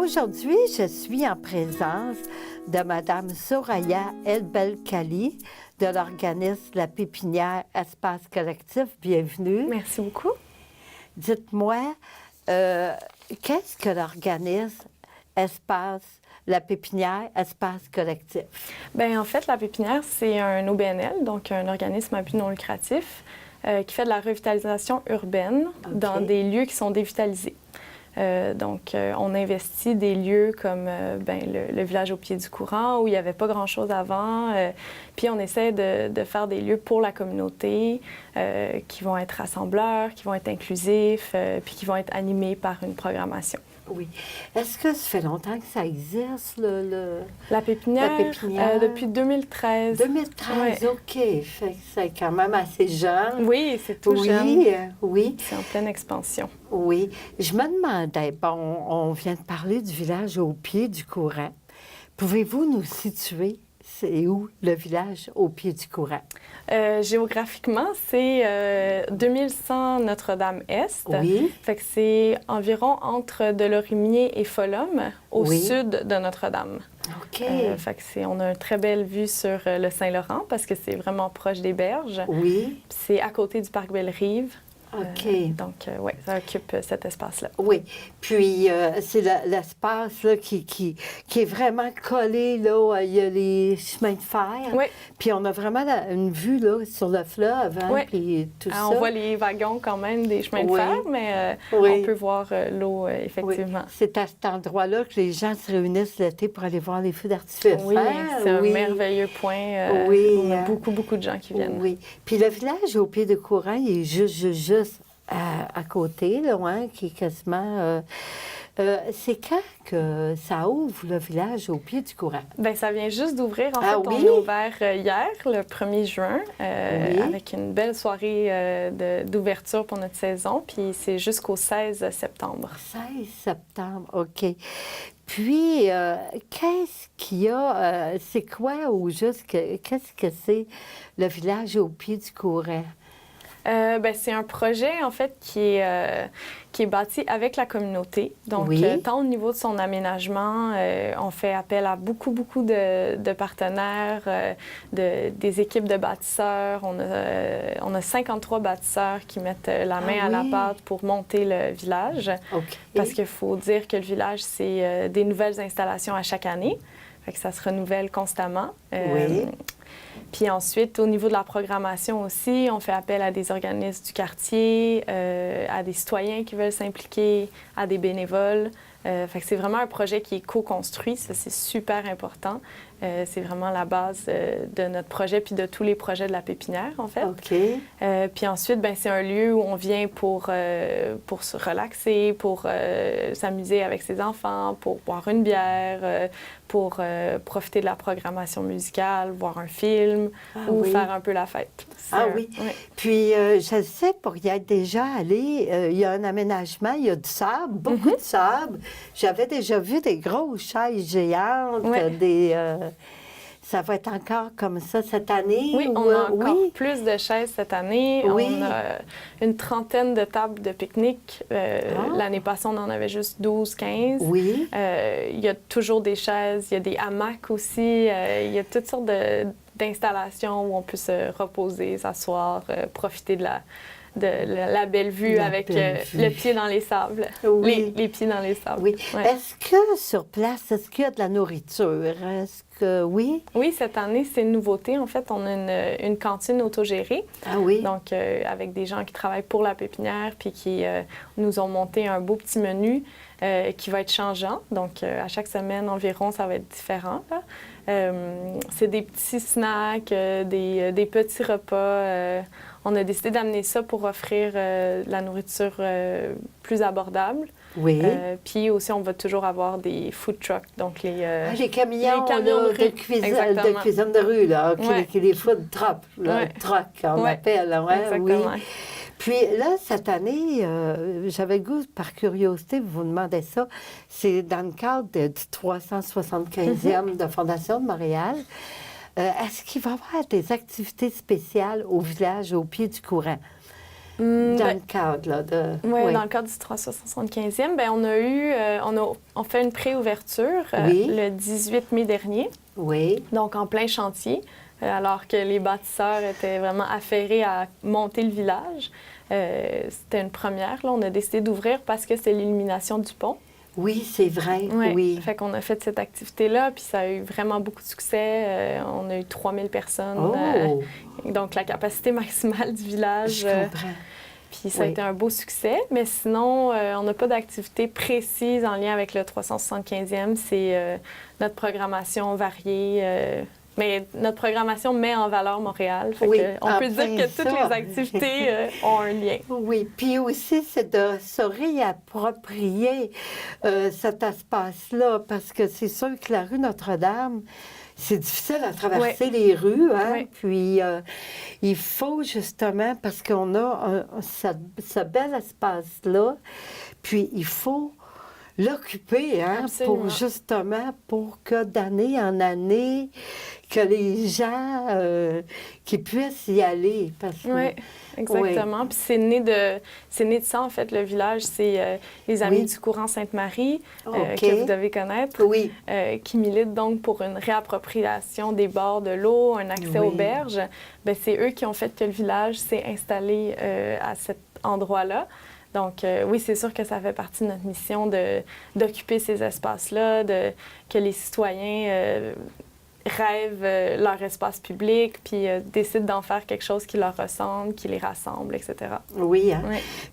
Aujourd'hui, je suis en présence de Mme Soraya El-Belkali de l'organisme La Pépinière Espace Collectif. Bienvenue. Merci beaucoup. Dites-moi, qu'est-ce que l'organisme La Pépinière Espace Collectif? Bien, en fait, La Pépinière, c'est un OBNL, donc un organisme à but non lucratif, qui fait de la revitalisation urbaine dans des lieux qui sont dévitalisés. On investit des lieux comme le village au pied du courant où il n'y avait pas grand-chose avant. Puis on essaie de faire des lieux pour la communauté qui vont être rassembleurs, qui vont être inclusifs, puis qui vont être animés par une programmation. Oui. Est-ce que ça fait longtemps que ça existe, La Pépinière? Depuis 2013. 2013, OK. Fait que c'est quand même assez jeune. Oui, c'est tout jeune. Oui. C'est en pleine expansion. Oui. Je me demandais, bon, on vient de parler du village au pied du courant. Pouvez-vous nous situer? C'est où le village au pied du courant? Géographiquement, c'est 2100 Notre-Dame-Est. Oui. Fait que c'est environ entre Delorimier et Folum, au sud de Notre-Dame. OK. Fait que on a une très belle vue sur le Saint-Laurent parce que c'est vraiment proche des berges. Oui. C'est à côté du parc Belle-Rive. OK. Oui, ça occupe cet espace-là. Oui. Puis, c'est l'espace là, qui est vraiment collé, là. Il y a les chemins de fer. Oui. Puis, on a vraiment une vue, là, sur le fleuve, hein, puis tout ça. On voit les wagons, quand même, des chemins de fer, mais on peut voir l'eau, effectivement. Oui. C'est à cet endroit-là que les gens se réunissent l'été pour aller voir les feux d'artifice. Oui, c'est un merveilleux point. On a beaucoup de gens qui viennent. Oui. Puis, le village au pied du courant, il est juste à côté, là, hein, qui est quasiment... c'est quand que ça ouvre, le village au pied du courant? Bien, ça vient juste d'ouvrir. En fait, on a ouvert hier, le 1er juin, avec une belle soirée d'ouverture pour notre saison. Puis c'est jusqu'au 16 septembre. 16 septembre, OK. Puis, qu'est-ce qu'il y a? C'est quoi au juste? Qu'est-ce que c'est le village au pied du courant? C'est un projet, en fait, qui est bâti avec la communauté. Donc, tant au niveau de son aménagement, on fait appel à beaucoup de partenaires, des équipes de bâtisseurs. On a 53 bâtisseurs qui mettent la main à la pâte pour monter le village. Okay. Parce qu'il faut dire que le village, c'est des nouvelles installations à chaque année. Fait que ça se renouvelle constamment. Puis ensuite, au niveau de la programmation aussi, on fait appel à des organismes du quartier, à des citoyens qui veulent s'impliquer, à des bénévoles. Fait que c'est vraiment un projet qui est co-construit, ça c'est super important. C'est vraiment la base de notre projet puis de tous les projets de la pépinière, en fait. OK. Puis ensuite, c'est un lieu où on vient pour se relaxer, pour s'amuser avec ses enfants, pour boire une bière, pour profiter de la programmation musicale, voir un film ou faire un peu la fête. Oui. Puis, je sais, pour y être déjà allé, il y a un aménagement, il y a du sable, beaucoup de sable. J'avais déjà vu des grosses chaises géantes, ça va être encore comme ça cette année? Oui, on a encore plus de chaises cette année. On a une trentaine de tables de pique-nique. L'année passée, on en avait juste 12-15. Oui. Il y a toujours des chaises, il y a des hamacs aussi. Il y a toutes sortes d'installations où on peut se reposer, s'asseoir, profiter de la belle vue avec le pied dans les sables. Oui. Les pieds dans les sables. Oui. Ouais. Est-ce que sur place, est-ce qu'il y a de la nourriture? Est-ce que oui? Oui, cette année, c'est une nouveauté. En fait, on a une cantine autogérée. Ah oui? Donc, avec des gens qui travaillent pour la pépinière puis qui nous ont monté un beau petit menu qui va être changeant. Donc, à chaque semaine environ, ça va être différent. C'est des petits snacks, des petits repas. On a décidé d'amener ça pour offrir de la nourriture plus abordable. Oui. Puis aussi, on va toujours avoir des food trucks, donc les camions de cuisine de rue, là, les food trucks, on appelle. Exactement. Oui. Puis là, cette année, j'avais le goût, par curiosité, vous demandez ça, c'est dans le cadre du 375e de Fondation de Montréal. Est-ce qu'il va y avoir des activités spéciales au village au pied du courant? Dans le cadre, là, de... Oui, dans le cadre du 375e, bien, on fait une préouverture le 18 mai dernier. Oui. Donc, en plein chantier, alors que les bâtisseurs étaient vraiment affairés à monter le village. C'était une première. Là, on a décidé d'ouvrir parce que c'était l'illumination du pont. Oui, c'est vrai, oui. Fait qu'on a fait cette activité-là, puis ça a eu vraiment beaucoup de succès. On a eu 3000 personnes. Donc, la capacité maximale du village. Je comprends. Puis ça a été un beau succès. Mais sinon, on n'a pas d'activité précise en lien avec le 375e. C'est notre programmation variée. Mais notre programmation met en valeur Montréal. Fait on peut dire que toutes les activités ont un lien. Oui, puis aussi, c'est de se réapproprier cet espace-là, parce que c'est sûr que la rue Notre-Dame, c'est difficile à traverser les rues, hein? Oui. Puis il faut justement, parce qu'on a ce bel espace-là, puis il faut l'occuper, hein, pour que d'année en année, que les gens qui puissent y aller. Oui, exactement. Puis c'est né de ça, en fait, le village. C'est les Amis du courant Sainte-Marie, que vous devez connaître, qui militent donc pour une réappropriation des bords de l'eau, un accès aux berges. Bien, c'est eux qui ont fait que le village s'est installé à cet endroit-là. Donc, oui, c'est sûr que ça fait partie de notre mission d'occuper ces espaces-là, que les citoyens rêvent leur espace public, puis décident d'en faire quelque chose qui leur ressemble, qui les rassemble, etc. Oui, hein?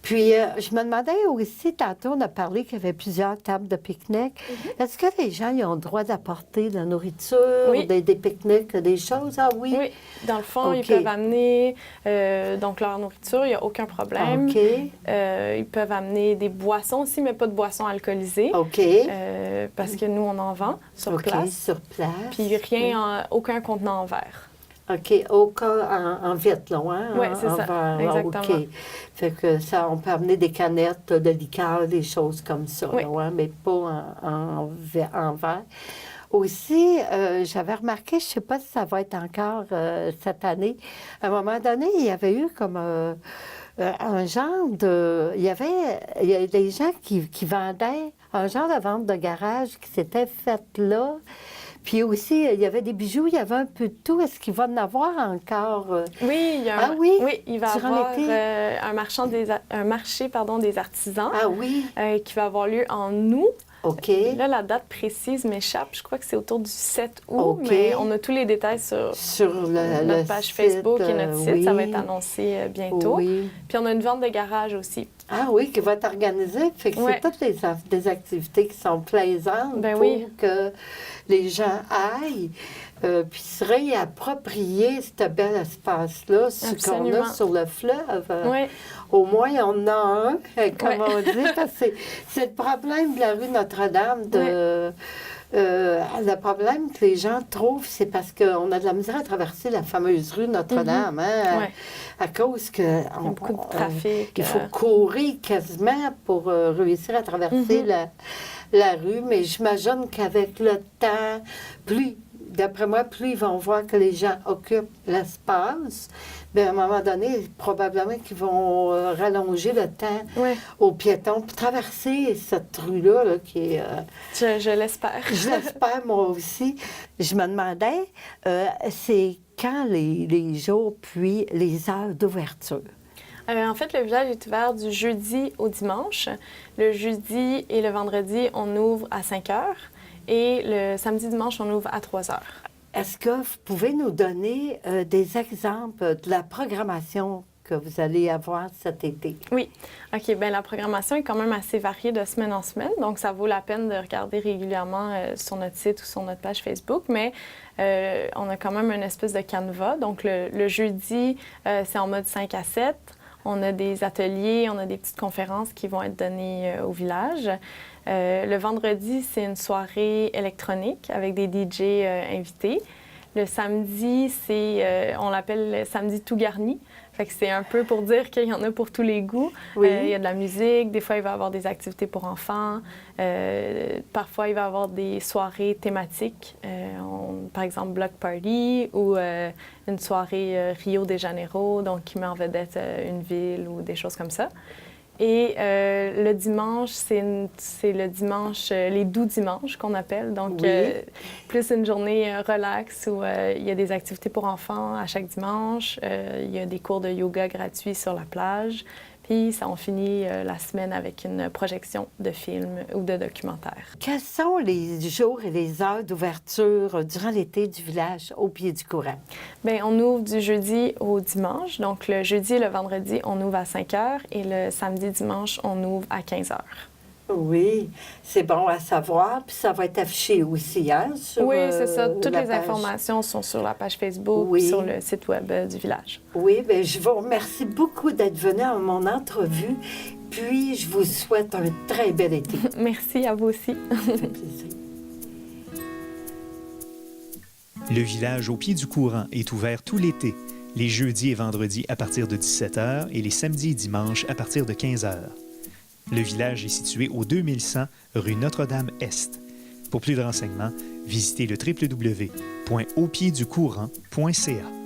Puis, je me demandais aussi, tantôt, on a parlé qu'il y avait plusieurs tables de pique-nique. Est-ce que les gens ils ont le droit d'apporter de la nourriture, des pique-niques, des choses? Ah oui? Oui. Dans le fond, ils peuvent amener donc leur nourriture, il n'y a aucun problème. Ils peuvent amener des boissons aussi, mais pas de boissons alcoolisées. Parce que nous, on en vend sur place. Sur place. Puis aucun contenant en verre. OK. Aucun en vitre, là, hein? Oui, c'est ça. Verre. Exactement. OK. Fait que ça, on peut amener des canettes de liqueur, des choses comme ça, là, hein? Mais pas en verre. Aussi, j'avais remarqué, je ne sais pas si ça va être encore cette année, à un moment donné, il y avait eu comme un genre de... Il y a des gens qui vendaient un genre de vente de garage qui s'était faite là. Puis aussi, il y avait des bijoux, il y avait un peu de tout. Est-ce qu'il va en avoir encore? Oui, il y a oui, il va y avoir un marché des artisans qui va avoir lieu en août. OK. Là, la date précise m'échappe. Je crois que c'est autour du 7 août, mais on a tous les détails sur notre page site, Facebook et notre site. Ça va être annoncé bientôt. Puis on a une vente de garage aussi. Ah oui, qui va être organisée. Fait que c'est toutes des activités qui sont plaisantes pour que les gens aillent. Puis se réapproprier ce bel espace-là, ce qu'on a sur le fleuve. Au moins, on en a un, comme on dit, parce que c'est le problème de la rue Notre-Dame. Le problème que les gens trouvent, c'est parce qu'on a de la misère à traverser la fameuse rue Notre-Dame, à cause que beaucoup de trafic. Il faut courir quasiment pour réussir à traverser la rue, mais j'imagine qu'avec le temps, d'après moi, plus ils vont voir que les gens occupent l'espace, bien, à un moment donné, probablement qu'ils vont rallonger le temps aux piétons pour traverser cette rue-là qui est... Je l'espère. Je l'espère, moi aussi. Je me demandais, c'est quand les jours puis les heures d'ouverture? En fait, le village est ouvert du jeudi au dimanche. Le jeudi et le vendredi, on ouvre à 5 heures. Et le samedi-dimanche, on ouvre à 3 heures. Est-ce que vous pouvez nous donner des exemples de la programmation que vous allez avoir cet été? Oui. OK. Bien, la programmation est quand même assez variée de semaine en semaine. Donc, ça vaut la peine de regarder régulièrement sur notre site ou sur notre page Facebook. Mais on a quand même une espèce de canevas. Donc, le jeudi, c'est en mode 5 à 7. On a des ateliers, on a des petites conférences qui vont être données au village. Le vendredi, c'est une soirée électronique avec des DJ invités. Le samedi, on l'appelle le samedi tout garni. Fait que c'est un peu pour dire qu'il y en a pour tous les goûts. Oui. Il y a de la musique, des fois il va y avoir des activités pour enfants, parfois il va y avoir des soirées thématiques, par exemple Block Party ou une soirée Rio de Janeiro, donc qui met en vedette une ville ou des choses comme ça. Et le dimanche, c'est le dimanche, les doux dimanches qu'on appelle. Donc, Oui. plus une journée relax où il y a des activités pour enfants à chaque dimanche. Il y a des cours de yoga gratuits sur la plage. Puis, on finit la semaine avec une projection de films ou de documentaires. Quels sont les jours et les heures d'ouverture durant l'été du village au pied du courant? Bien, on ouvre du jeudi au dimanche. Donc, le jeudi et le vendredi, on ouvre à 5 heures et le samedi, dimanche, on ouvre à 15 heures. Oui, c'est bon à savoir. Puis ça va être affiché aussi, hein? Oui, c'est ça. Toutes les informations sont sur la page Facebook oui. sur le site web du village. Oui, bien, je vous remercie beaucoup d'être venu à mon entrevue. Puis, je vous souhaite un très bel été. Merci à vous aussi. Ça fait plaisir. Le village au pied du courant est ouvert tout l'été, les jeudis et vendredis à partir de 17h et les samedis et dimanches à partir de 15h. Le village est situé au 2100 rue Notre-Dame-Est. Pour plus de renseignements, visitez le www.aupiedducourant.ca.